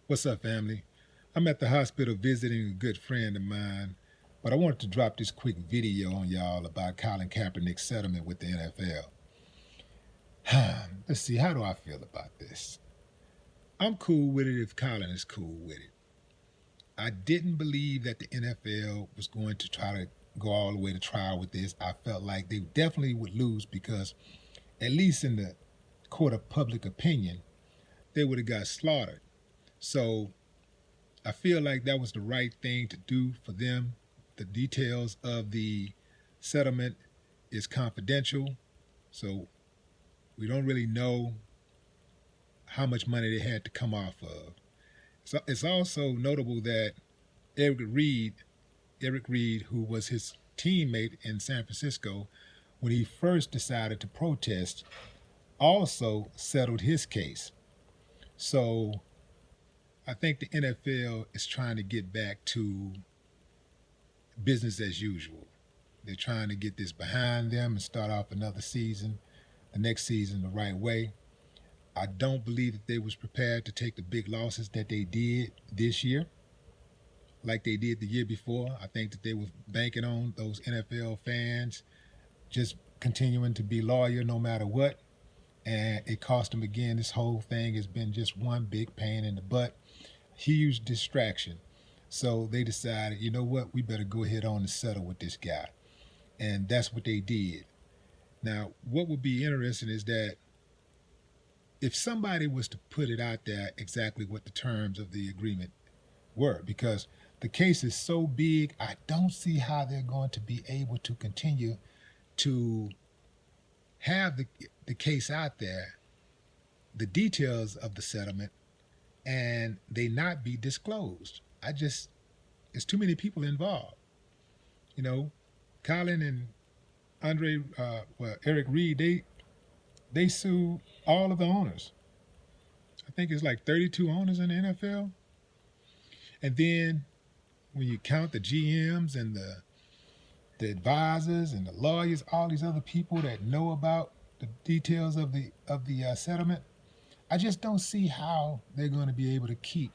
What's up, family? I'm at the hospital visiting a good friend of mine, but I wanted to drop this quick video on y'all about Colin Kaepernick's settlement with the NFL. Let's see, how do I feel about this? I'm cool with it if Colin is cool with it. I didn't believe that the NFL was going to try to go all the way to trial with this. I felt like they definitely would lose because, at least in the court of public opinion, they would have got slaughtered. So I feel like that was the right thing to do for them. The details of the settlement is confidential, so we don't really know how much money they had to come off of. So it's also notable that Eric Reed, Eric Reed, who was his teammate in San Francisco, when he first decided to protest, also settled his case. So I think the NFL is trying to get back to business as usual. They're trying to get this behind them and start off another season, the next season, the right way. I don't believe that they was prepared to take the big losses that they did this year, like they did the year before. I think that they were banking on those NFL fans just continuing to be loyal no matter what. And it cost them again. This whole thing has been just one big pain in the butt, huge distraction. So they decided, you know what, we better go ahead on and settle with this guy. And that's what they did. Now, what would be interesting is that if somebody was to put it out there exactly what the terms of the agreement were, because the case is so big, I don't see how they're going to be able to continue to have the case out there, the details of the settlement, and they not be disclosed. It's too many people involved. You know, Colin and Eric Reed, they sued all of the owners. I think it's like 32 owners in the NFL. And then when you count the GMs and the advisors and the lawyers, all these other people that know about the details of the settlement, I just don't see how they're going to be able to keep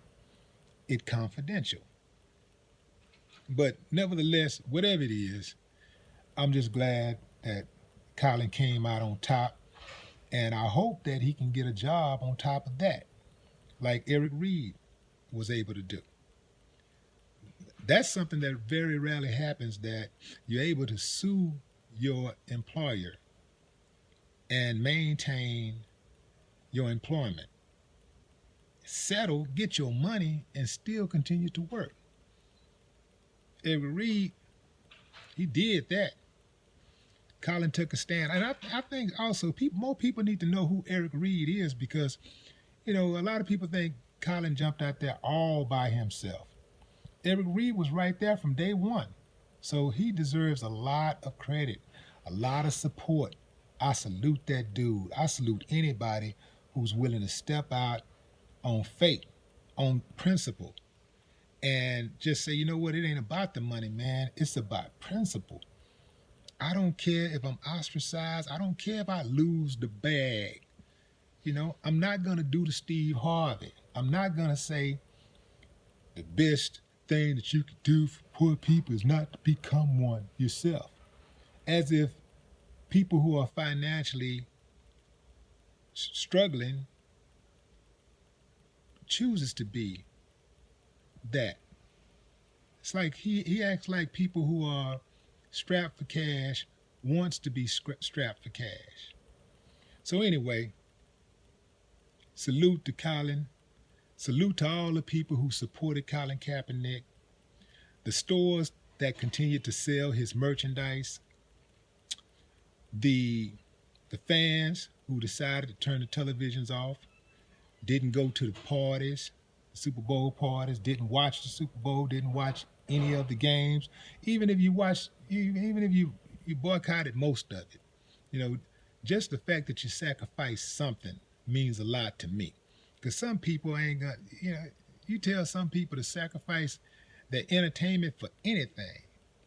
it confidential. But nevertheless, whatever it is, I'm just glad that Colin came out on top, and I hope that he can get a job on top of that, like Eric Reed was able to do. That's something that very rarely happens, that you're able to sue your employer and maintain your employment. Settle, get your money, and still continue to work. Eric Reed, he did that. Colin took a stand. And I think also more people need to know who Eric Reed is, because, a lot of people think Colin jumped out there all by himself. Eric Reed was right there from day one. So he deserves a lot of credit, a lot of support. I salute that dude. I salute anybody who's willing to step out on faith, on principle, and just say, you know what, it ain't about the money, man. It's about principle. I don't care if I'm ostracized. I don't care if I lose the bag. I'm not going to do the Steve Harvey. I'm not going to say the best thing that you can do for poor people is not to become one yourself. As if people who are financially struggling chooses to be that. It's like he acts like people who are strapped for cash wants to be strapped for cash. So anyway, salute to Colin. Salute to all the people who supported Colin Kaepernick. The stores that continued to sell his merchandise. The fans who decided to turn the televisions off, didn't go to the parties, the Super Bowl parties, didn't watch the Super Bowl, didn't watch any of the games. Even if you boycotted most of it, just the fact that you sacrifice something means a lot to me. Because some people ain't gonna, you tell some people to sacrifice their entertainment for anything,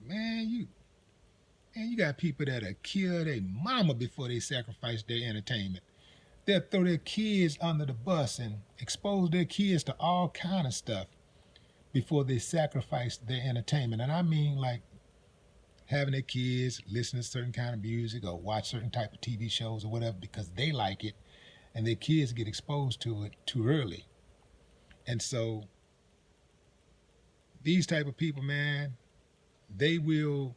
man, you got people that'll kill their mama before they sacrifice their entertainment. They'll throw their kids under the bus and expose their kids to all kind of stuff before they sacrifice their entertainment. And I mean like having their kids listen to certain kind of music or watch certain type of TV shows or whatever because they like it, and their kids get exposed to it too early. And so these type of people, man, they will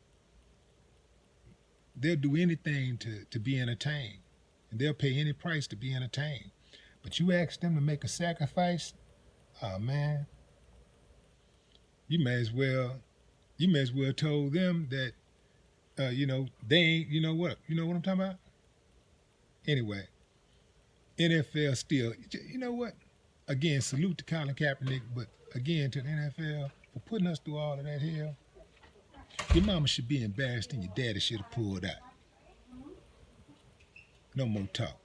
they'll do anything to be entertained. And they'll pay any price to be entertained. But you ask them to make a sacrifice, oh man, you may as well told them that they ain't you know what I'm talking about? Anyway, NFL still, you know what? Again, salute to Colin Kaepernick, but again to the NFL for putting us through all of that hell. Your mama should be embarrassed and your daddy should have pulled out. No more talk.